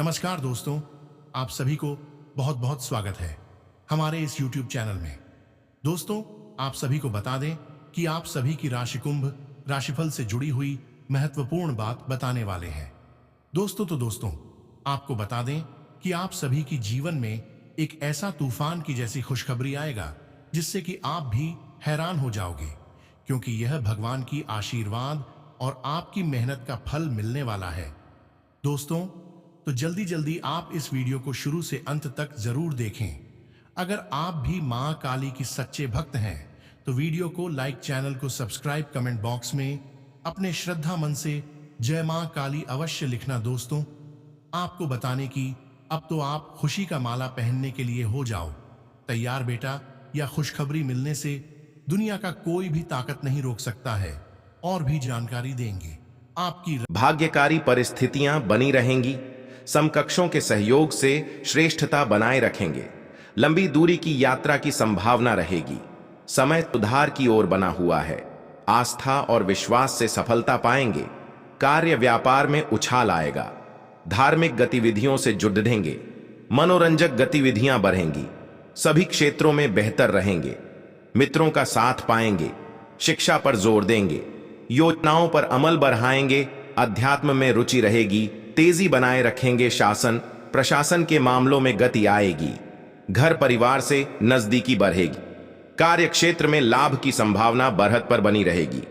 नमस्कार दोस्तों, आप सभी को बहुत बहुत स्वागत है हमारे इस YouTube चैनल में। दोस्तों, आप सभी को बता दें कि आप सभी की राशि कुंभ राशिफल से जुड़ी हुई महत्वपूर्ण बात बताने वाले हैं। दोस्तों, आपको बता दें कि आप सभी की जीवन में एक ऐसा तूफान की जैसी खुशखबरी आएगा जिससे कि आप भी हैरान हो जाओगे, क्योंकि यह भगवान की आशीर्वाद और आपकी मेहनत का फल मिलने वाला है। दोस्तों, तो जल्दी जल्दी आप इस वीडियो को शुरू से अंत तक जरूर देखें। अगर आप भी मां काली की सच्चे भक्त हैं तो वीडियो को लाइक, चैनल को सब्सक्राइब, कमेंट बॉक्स में अपने श्रद्धा मन से जय मां काली अवश्य लिखना। दोस्तों, आपको बताने की अब तो आप खुशी का माला पहनने के लिए हो जाओ तैयार बेटा। या खुशखबरी मिलने से दुनिया का कोई भी ताकत नहीं रोक सकता है। और भी जानकारी देंगे आपकी भाग्यकारी परिस्थितियां बनी रहेंगी। समकक्षों के सहयोग से श्रेष्ठता बनाए रखेंगे। लंबी दूरी की यात्रा की संभावना रहेगी। समय सुधार की ओर बना हुआ है। आस्था और विश्वास से सफलता पाएंगे। कार्य व्यापार में उछाल आएगा। धार्मिक गतिविधियों से जुड़ेंगे। मनोरंजक गतिविधियां बढ़ेंगी। सभी क्षेत्रों में बेहतर रहेंगे। मित्रों का साथ पाएंगे। शिक्षा पर जोर देंगे। योजनाओं पर अमल बढ़ाएंगे। अध्यात्म में रुचि रहेगी। तेजी बनाए रखेंगे। शासन प्रशासन के मामलों में गति आएगी। घर परिवार से नजदीकी बढ़ेगी। कार्य क्षेत्र में लाभ की संभावना बढ़त पर बनी रहेगी।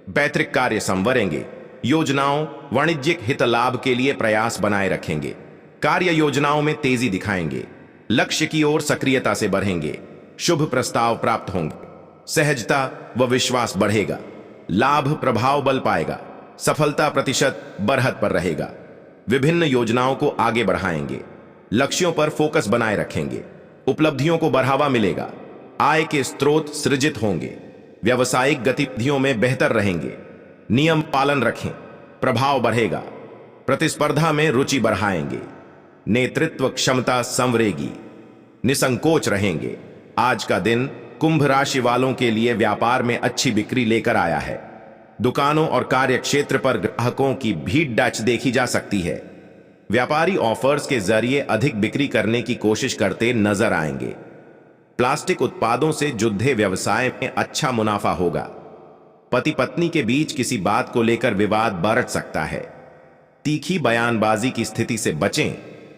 पैतृक कार्य संवरेंगे। योजनाओं वाणिज्यिक हित लाभ के लिए प्रयास बनाए रखेंगे। कार्य योजनाओं में तेजी दिखाएंगे। लक्ष्य की ओर सक्रियता से बढ़ेंगे। शुभ प्रस्ताव प्राप्त होंगे। सहजता व विश्वास बढ़ेगा। लाभ प्रभाव बल पाएगा। सफलता प्रतिशत बढ़त पर रहेगा। विभिन्न योजनाओं को आगे बढ़ाएंगे। लक्ष्यों पर फोकस बनाए रखेंगे। उपलब्धियों को बढ़ावा मिलेगा। आय के स्रोत सृजित होंगे। व्यावसायिक गतिविधियों में बेहतर रहेंगे। नियम पालन रखें। प्रभाव बढ़ेगा। प्रतिस्पर्धा में रुचि बढ़ाएंगे। नेतृत्व क्षमता संवरेगी। निसंकोच रहेंगे। आज का दिन कुंभ राशि वालों के लिए व्यापार में अच्छी बिक्री लेकर आया है। दुकानों और कार्य क्षेत्र पर ग्राहकों की भीड़ डच देखी जा सकती है। व्यापारी ऑफर्स के जरिए अधिक बिक्री करने की कोशिश करते नजर आएंगे। प्लास्टिक उत्पादों से जुड़े व्यवसाय में अच्छा मुनाफा होगा। पति पत्नी के बीच किसी बात को लेकर विवाद बढ़ सकता है। तीखी बयानबाजी की स्थिति से बचें,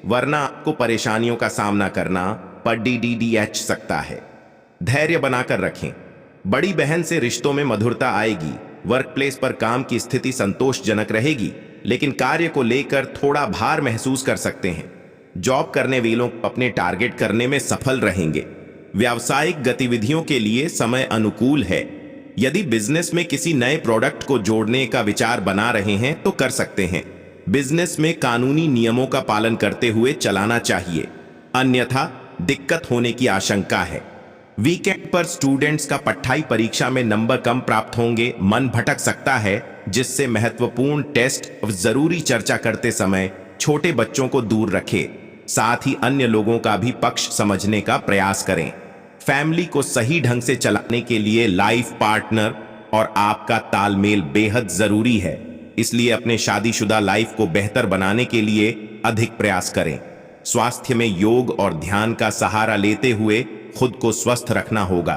वरना आपको परेशानियों का सामना करना पड़ सकता है। धैर्य बनाकर रखें। बड़ी बहन से रिश्तों में मधुरता आएगी। वर्क प्लेस पर काम की स्थिति संतोषजनक रहेगी, लेकिन कार्य को लेकर थोड़ा भार महसूस कर सकते हैं। जॉब करने वालों अपने टारगेट करने में सफल रहेंगे। व्यावसायिक गतिविधियों के लिए समय अनुकूल है। यदि बिजनेस में किसी नए प्रोडक्ट को जोड़ने का विचार बना रहे हैं तो कर सकते हैं। बिजनेस में कानूनी नियमों का पालन करते हुए चलाना चाहिए, अन्यथा दिक्कत होने की आशंका है। वीकेंड पर स्टूडेंट्स का पढ़ाई परीक्षा में नंबर कम प्राप्त होंगे। मन भटक सकता है, जिससे महत्वपूर्ण टेस्ट और जरूरी चर्चा करते समय छोटे बच्चों को दूर रखें। साथ ही अन्य लोगों का भी पक्ष समझने का प्रयास करें। फैमिली को सही ढंग से चलाने के लिए लाइफ पार्टनर और आपका तालमेल बेहद जरूरी है। इसलिए अपने शादीशुदा लाइफ को बेहतर बनाने के लिए अधिक प्रयास करें। स्वास्थ्य में योग और ध्यान का सहारा लेते हुए खुद को स्वस्थ रखना होगा।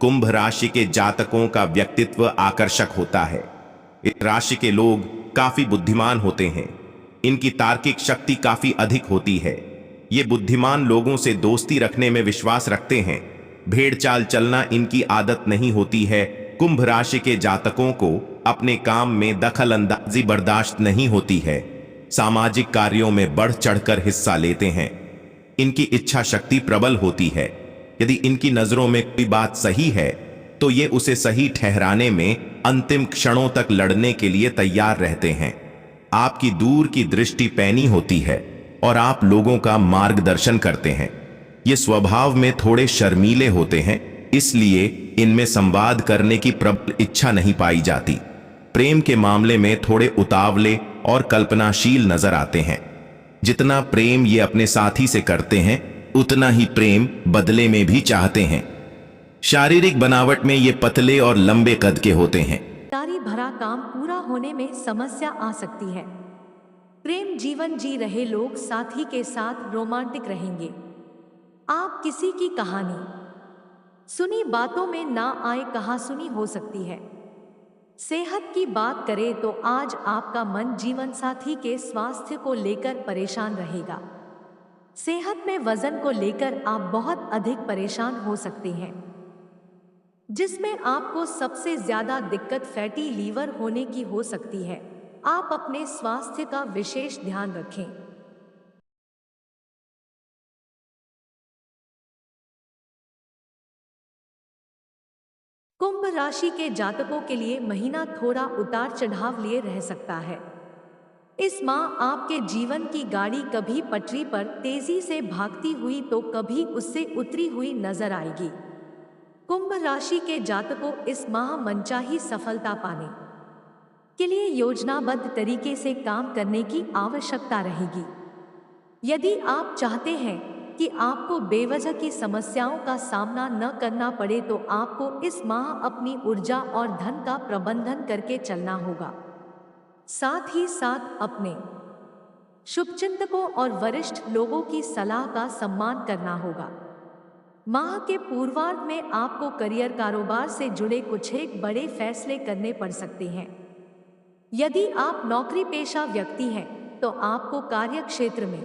कुंभ राशि के जातकों का व्यक्तित्व आकर्षक होता है। इस राशि के लोग काफी बुद्धिमान होते हैं। इनकी तार्किक शक्ति काफी अधिक होती है। ये बुद्धिमान लोगों से दोस्ती रखने में विश्वास रखते हैं। भेड़ चाल चलना इनकी आदत नहीं होती है। कुंभ राशि के जातकों को अपने काम में दखल अंदाजी बर्दाश्त नहीं होती है। सामाजिक कार्यों में बढ़ चढ़कर हिस्सा लेते हैं। इनकी इच्छा शक्ति प्रबल होती है। यदि इनकी नजरों में कोई बात सही है तो ये उसे सही ठहराने में अंतिम क्षणों तक लड़ने के लिए तैयार रहते हैं। आपकी दूर की दृष्टि पैनी होती है और आप लोगों का मार्गदर्शन करते हैं। ये स्वभाव में थोड़े शर्मीले होते हैं, इसलिए इनमें संवाद करने की प्रबल इच्छा नहीं पाई जाती। प्रेम के मामले में थोड़े उतावले और कल्पनाशील नजर आते हैं। जितना प्रेम ये अपने साथी से करते हैं, उतना ही प्रेम बदले में भी चाहते हैं। शारीरिक बनावट में ये पतले और लंबे कद के होते हैं। तारी भरा काम पूरा होने में समस्या आ सकती है। प्रेम जीवन जी रहे लोग साथी के साथ रोमांटिक रहेंगे। आप किसी की कहानी सुनी बातों में ना आए कहासुनी हो सकती है। सेहत की बात करें तो आज आपका मन जीवन साथी के स्वास्थ्य को लेकर परेशान रहेगा। सेहत में वजन को लेकर आप बहुत अधिक परेशान हो सकते हैं, जिसमें आपको सबसे ज्यादा दिक्कत फैटी लीवर होने की हो सकती है। आप अपने स्वास्थ्य का विशेष ध्यान रखें। कुंभ राशि के जातकों के लिए महीना थोड़ा उतार चढ़ाव लिए रह सकता है। इस माह आपके जीवन की गाड़ी कभी पटरी पर तेजी से भागती हुई तो कभी उससे उतरी हुई नजर आएगी। कुंभ राशि के जातकों इस माह मनचाही सफलता पाने के लिए योजनाबद्ध तरीके से काम करने की आवश्यकता रहेगी। यदि आप चाहते हैं कि आपको बेवजह की समस्याओं का सामना न करना पड़े तो आपको इस माह अपनी ऊर्जा और धन का प्रबंधन करके चलना होगा। साथ ही साथ अपने शुभचिंतकों और वरिष्ठ लोगों की सलाह का सम्मान करना होगा। माह के पूर्वार्ध में आपको करियर कारोबार से जुड़े कुछ एक बड़े फैसले करने पड़ सकते हैं। यदि आप नौकरी पेशा व्यक्ति हैं तो आपको कार्य क्षेत्र में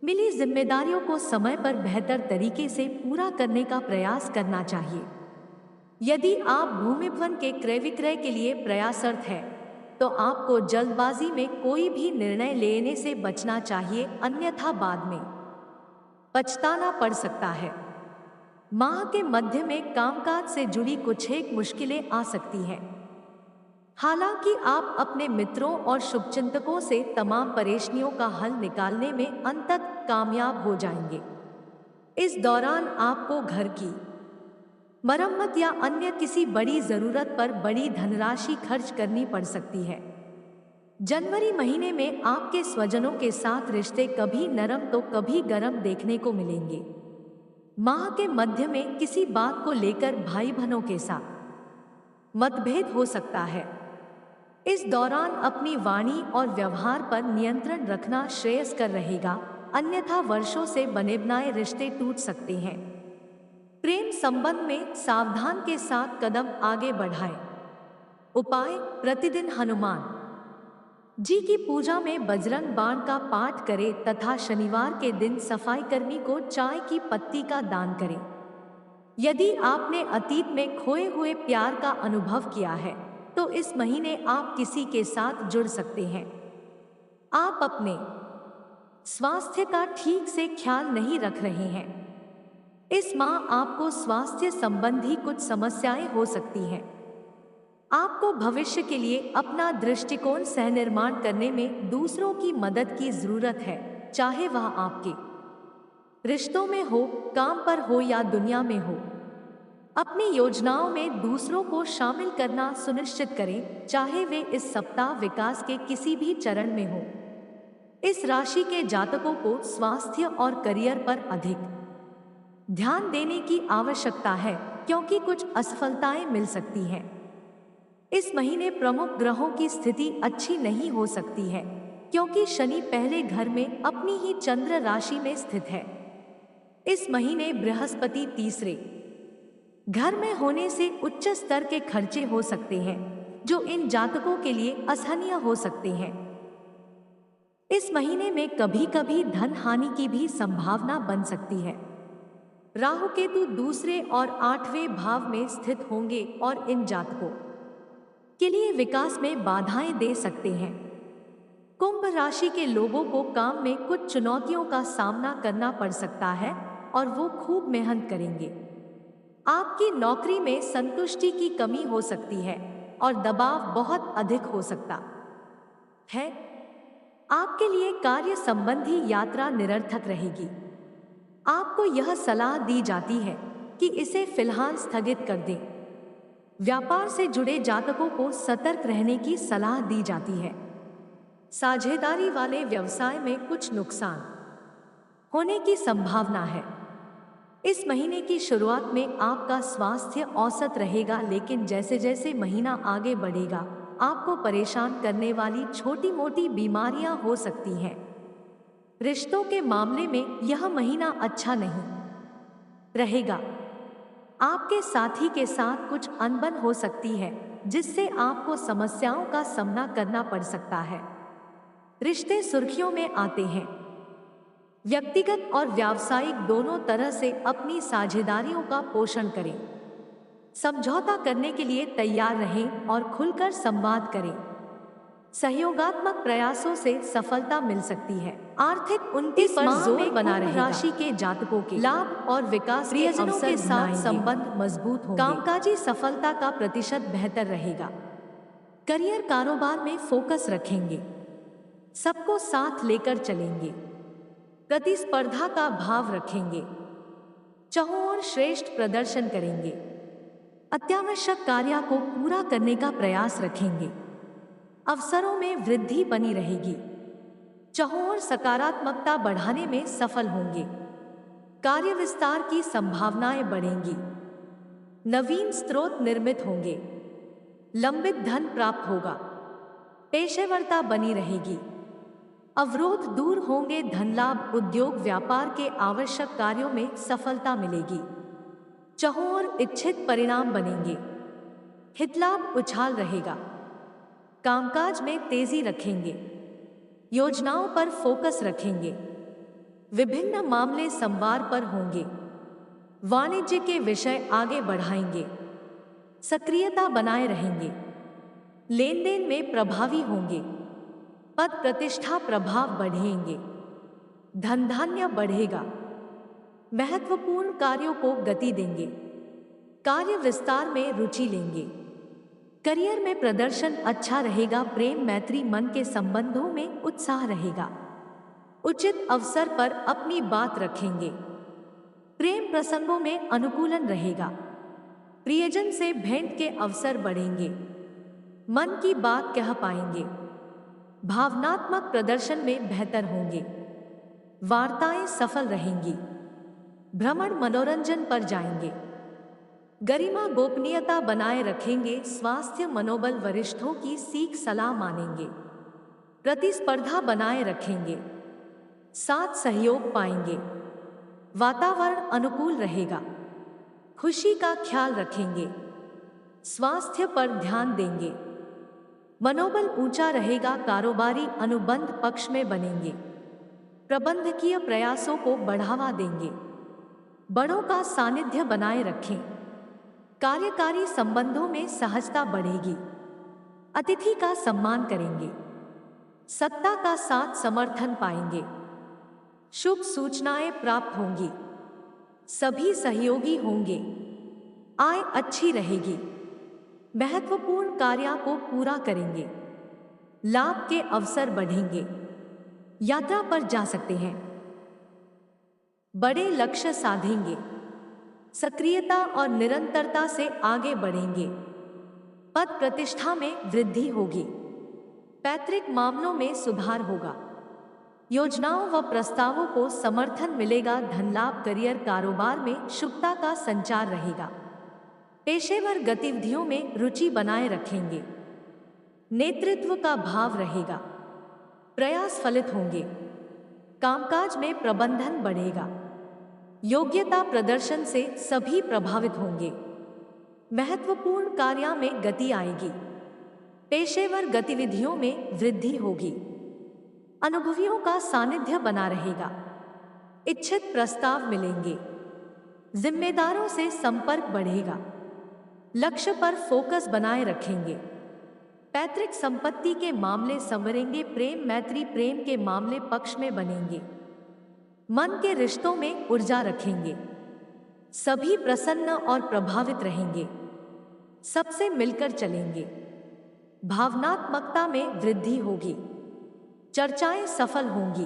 मिली जिम्मेदारियों को समय पर बेहतर तरीके से पूरा करने का प्रयास करना चाहिए। यदि आप भूमि के क्रय विक्रय के लिए प्रयासरत है तो आपको जल्दबाजी में कोई भी निर्णय लेने से बचना चाहिए, अन्यथा बाद में पछताना पड़ सकता है। माह के मध्य में कामकाज से जुड़ी कुछ एक मुश्किलें आ सकती हैं। हालांकि आप अपने मित्रों और शुभचिंतकों से तमाम परेशानियों का हल निकालने में अंततः कामयाब हो जाएंगे। इस दौरान आपको घर की मरम्मत या अन्य किसी बड़ी जरूरत पर बड़ी धनराशि खर्च करनी पड़ सकती है। जनवरी महीने में आपके स्वजनों के साथ रिश्ते कभी नरम तो कभी गरम देखने को मिलेंगे। माह के मध्य में किसी बात को लेकर भाई बहनों के साथ मतभेद हो सकता है। इस दौरान अपनी वाणी और व्यवहार पर नियंत्रण रखना श्रेयस्कर रहेगा, अन्यथा वर्षों से बने बनाए रिश्ते टूट सकते हैं। प्रेम संबंध में सावधान के साथ कदम आगे बढ़ाएं। उपाय: प्रतिदिन हनुमान जी की पूजा में बजरंग बाण का पाठ करें तथा शनिवार के दिन सफाई कर्मी को चाय की पत्ती का दान करें। यदि आपने अतीत में खोए हुए प्यार का अनुभव किया है तो इस महीने आप किसी के साथ जुड़ सकते हैं। आप अपने स्वास्थ्य का ठीक से ख्याल नहीं रख रहे हैं। इस माह आपको स्वास्थ्य संबंधी कुछ समस्याएं हो सकती हैं। आपको भविष्य के लिए अपना दृष्टिकोण सहनिर्माण करने में दूसरों की मदद की जरूरत है, चाहे वह आपके रिश्तों में हो, काम पर हो या दुनिया में हो। अपनी योजनाओं में दूसरों को शामिल करना सुनिश्चित करें, चाहे वे इस सप्ताह विकास के किसी भी चरण में हो। इस राशि के जातकों को स्वास्थ्य और करियर पर अधिक ध्यान देने की आवश्यकता है, क्योंकि कुछ असफलताएं मिल सकती हैं। इस महीने प्रमुख ग्रहों की स्थिति अच्छी नहीं हो सकती है, क्योंकि शनि पहले घर में अपनी ही चंद्र राशि में स्थित है। इस महीने बृहस्पति तीसरे घर में होने से उच्च स्तर के खर्चे हो सकते हैं, जो इन जातकों के लिए असहनीय हो सकते हैं। इस महीने में कभी कभी धन हानि की भी संभावना बन सकती है। राहु केतु दूसरे और 8वें भाव में स्थित होंगे और इन जातकों के लिए विकास में बाधाएं दे सकते हैं। कुंभ राशि के लोगों को काम में कुछ चुनौतियों का सामना करना पड़ सकता है और वो खूब मेहनत करेंगे। आपकी नौकरी में संतुष्टि की कमी हो सकती है और दबाव बहुत अधिक हो सकता है। आपके लिए कार्य संबंधी यात्रा निरर्थक रहेगी। आपको यह सलाह दी जाती है कि इसे फिलहाल स्थगित कर दें। व्यापार से जुड़े जातकों को सतर्क रहने की सलाह दी जाती है। साझेदारी वाले व्यवसाय में कुछ नुकसान होने की संभावना है। इस महीने की शुरुआत में आपका स्वास्थ्य औसत रहेगा, लेकिन जैसे जैसे महीना आगे बढ़ेगा आपको परेशान करने वाली छोटी मोटी बीमारियां हो सकती हैं। रिश्तों के मामले में यह महीना अच्छा नहीं रहेगा। आपके साथी के साथ कुछ अनबन हो सकती है, जिससे आपको समस्याओं का सामना करना पड़ सकता है। रिश्ते सुर्खियों में आते हैं। व्यक्तिगत और व्यावसायिक दोनों तरह से अपनी साझेदारियों का पोषण करें। समझौता करने के लिए तैयार रहें और खुलकर संवाद करें। सहयोगात्मक प्रयासों से सफलता मिल सकती है। आर्थिक उन्नति पर जोर बना रहेगा। राशि के जातकों के लाभ और विकास के अवसर के साथ संबंध मजबूत होंगे। कामकाजी सफलता का प्रतिशत बेहतर रहेगा। करियर कारोबार में फोकस रखेंगे। सबको साथ लेकर चलेंगे। प्रतिस्पर्धा का भाव रखेंगे। चाहों और श्रेष्ठ प्रदर्शन करेंगे। अत्यावश्यक कार्य को पूरा करने का प्रयास रखेंगे। अवसरों में वृद्धि बनी रहेगी। चाहों और सकारात्मकता बढ़ाने में सफल होंगे। कार्य विस्तार की संभावनाएं बढ़ेंगी। नवीन स्रोत निर्मित होंगे। लंबित धन प्राप्त होगा। पेशेवरता बनी रहेगी। अवरोध दूर होंगे। धन लाभ, उद्योग व्यापार के आवश्यक कार्यों में सफलता मिलेगी। चाहों और इच्छित परिणाम बनेंगे। हितलाभ उछाल रहेगा। कामकाज में तेजी रखेंगे। योजनाओं पर फोकस रखेंगे। विभिन्न मामले संवार पर होंगे। वाणिज्य के विषय आगे बढ़ाएंगे। सक्रियता बनाए रहेंगे। लेन देन में प्रभावी होंगे। पद प्रतिष्ठा प्रभाव बढ़ेंगे। धन धान्य बढ़ेगा। महत्वपूर्ण कार्यों को गति देंगे। कार्य विस्तार में रुचि लेंगे। करियर में प्रदर्शन अच्छा रहेगा। प्रेम मैत्री मन के संबंधों में उत्साह रहेगा। उचित अवसर पर अपनी बात रखेंगे। प्रेम प्रसंगों में अनुकूलन रहेगा। प्रियजन से भेंट के अवसर बढ़ेंगे। मन की बात कह पाएंगे। भावनात्मक प्रदर्शन में बेहतर होंगे। वार्ताएं सफल रहेंगी। भ्रमण मनोरंजन पर जाएंगे। गरिमा गोपनीयता बनाए रखेंगे। स्वास्थ्य मनोबल, वरिष्ठों की सीख सलाह मानेंगे। प्रतिस्पर्धा बनाए रखेंगे। साथ सहयोग पाएंगे। वातावरण अनुकूल रहेगा। खुशी का ख्याल रखेंगे। स्वास्थ्य पर ध्यान देंगे। मनोबल ऊंचा रहेगा। कारोबारी अनुबंध पक्ष में बनेंगे। प्रबंधकीय प्रयासों को बढ़ावा देंगे। बड़ों का सानिध्य बनाए रखें। कार्यकारी संबंधों में सहजता बढ़ेगी। अतिथि का सम्मान करेंगे। सत्ता का साथ समर्थन पाएंगे। शुभ सूचनाएं प्राप्त होंगी। सभी सहयोगी होंगे। आय अच्छी रहेगी। महत्वपूर्ण कार्य को पूरा करेंगे। लाभ के अवसर बढ़ेंगे। यात्रा पर जा सकते हैं। बड़े लक्ष्य साधेंगे। सक्रियता और निरंतरता से आगे बढ़ेंगे। पद प्रतिष्ठा में वृद्धि होगी। पैतृक मामलों में सुधार होगा। योजनाओं व प्रस्तावों को समर्थन मिलेगा। धन लाभ, करियर कारोबार में शुभता का संचार रहेगा। पेशेवर गतिविधियों में रुचि बनाए रखेंगे। नेतृत्व का भाव रहेगा। प्रयास फलित होंगे। कामकाज में प्रबंधन बढ़ेगा। योग्यता प्रदर्शन से सभी प्रभावित होंगे। महत्वपूर्ण कार्य में गति आएगी। पेशेवर गतिविधियों में वृद्धि होगी। अनुभवियों का सानिध्य बना रहेगा। इच्छित प्रस्ताव मिलेंगे। जिम्मेदारों से संपर्क बढ़ेगा। लक्ष्य पर फोकस बनाए रखेंगे। पैतृक संपत्ति के मामले संवरेंगे। प्रेम मैत्री, प्रेम के मामले पक्ष में बनेंगे। मन के रिश्तों में ऊर्जा रखेंगे। सभी प्रसन्न और प्रभावित रहेंगे। सबसे मिलकर चलेंगे। भावनात्मकता में वृद्धि होगी। चर्चाएं सफल होंगी।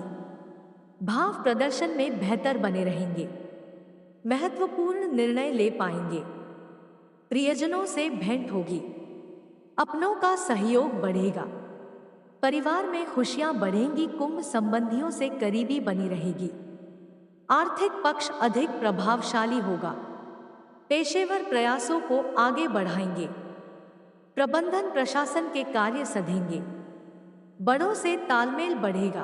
भाव प्रदर्शन में बेहतर बने रहेंगे। महत्वपूर्ण निर्णय ले पाएंगे। प्रियजनों से भेंट होगी। अपनों का सहयोग बढ़ेगा। परिवार में खुशियां बढ़ेंगी। कुंभ, संबंधियों से करीबी बनी रहेगी। आर्थिक पक्ष अधिक प्रभावशाली होगा। पेशेवर प्रयासों को आगे बढ़ाएंगे। प्रबंधन प्रशासन के कार्य सधेंगे। बड़ों से तालमेल बढ़ेगा।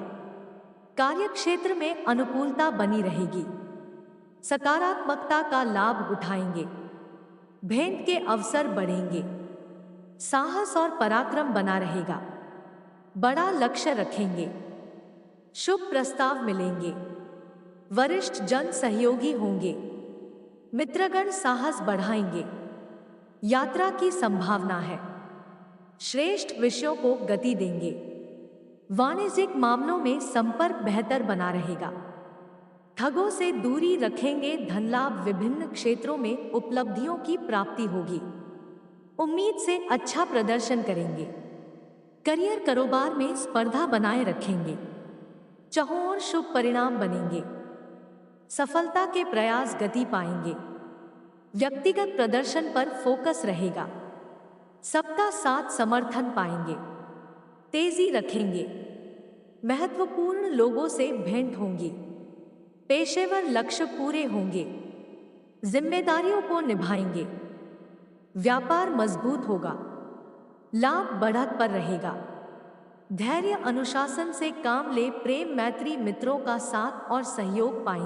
कार्यक्षेत्र में अनुकूलता बनी रहेगी। सकारात्मकता का लाभ उठाएंगे। भेंट के अवसर बढ़ेंगे। साहस और पराक्रम बना रहेगा। बड़ा लक्ष्य रखेंगे। शुभ प्रस्ताव मिलेंगे। वरिष्ठ जन सहयोगी होंगे। मित्रगण साहस बढ़ाएंगे। यात्रा की संभावना है। श्रेष्ठ विषयों को गति देंगे। वाणिज्यिक मामलों में संपर्क बेहतर बना रहेगा। ठगों से दूरी रखेंगे। धन लाभ, विभिन्न क्षेत्रों में उपलब्धियों की प्राप्ति होगी। उम्मीद से अच्छा प्रदर्शन करेंगे। करियर, कारोबार में स्पर्धा बनाए रखेंगे। चाहों और शुभ परिणाम बनेंगे। सफलता के प्रयास गति पाएंगे। व्यक्तिगत प्रदर्शन पर फोकस रहेगा। सबका साथ समर्थन पाएंगे। तेजी रखेंगे। महत्वपूर्ण लोगों से भेंट होंगी। पेशेवर लक्ष्य पूरे होंगे। जिम्मेदारियों को निभाएंगे। व्यापार मजबूत होगा। लाभ बढ़त पर रहेगा। धैर्य अनुशासन से काम ले। प्रेम, मैत्री, मित्रों का साथ और सहयोग पाएंगे।